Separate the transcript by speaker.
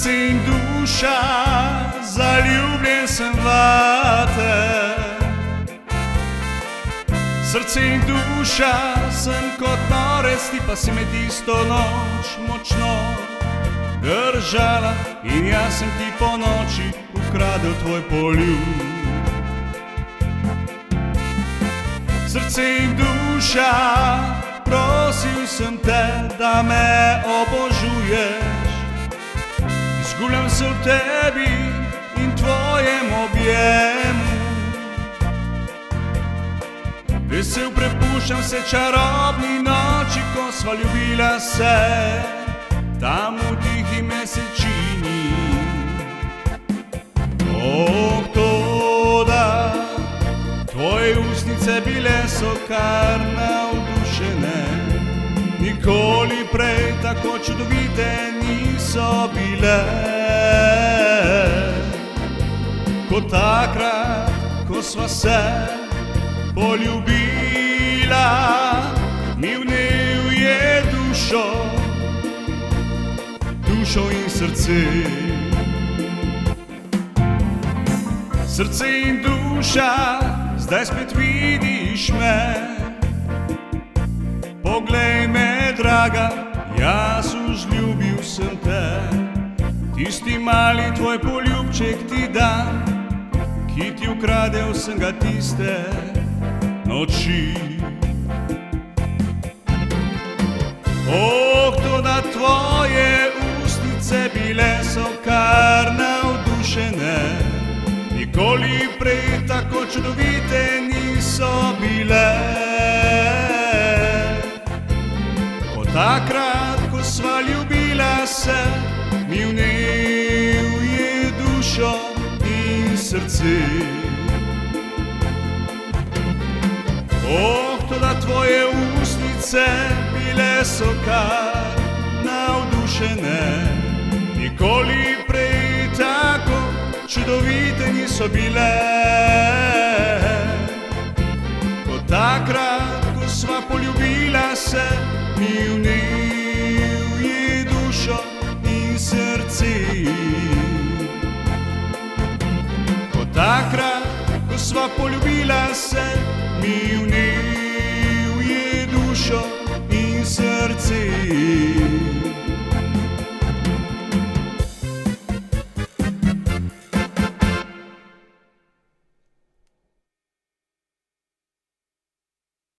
Speaker 1: Srce in duša, zaljubljen sem vate. Srce in duša, sem kot norec, ti pa si me tisto noč močno držala. In jaz sem ti po noči ukradel tvoj poljub. Srce in duša, prosil sem te, da me obožuješ. Izgubljam se v tebi in tvojem objemu. Vesel prepuščam se čarobni noči, ko sva ljubila se tam v tihi mesečini. Toda tvoje ustnice bile so kar navdušene. Nikoli prej tako čudovite niso bile kot takrat, ko sva se poljubila. Mi vnel je dušo in srce. Srce in duša, zdaj spet vidiš me. Poglej me, draga, jaz vzljubil sem te. Tisti mali tvoj poljubček ti dam, ki ti ukradel sem ga tiste noči. Toda tvoje ustnice bile so kar navdušene. Nikoli prej tako čudovite niso bile kot takrat, ko sva ljubila se. Mi vnel je dušo in srce. Toda tvoje ustnice bile so kar navdušene. Nikoli prej tako čudovite niso bile kot takrat, ko sva poljubila se. Mi vnel je dušo in srce. Kot takrat, ko sva poljubila se. Mi vnel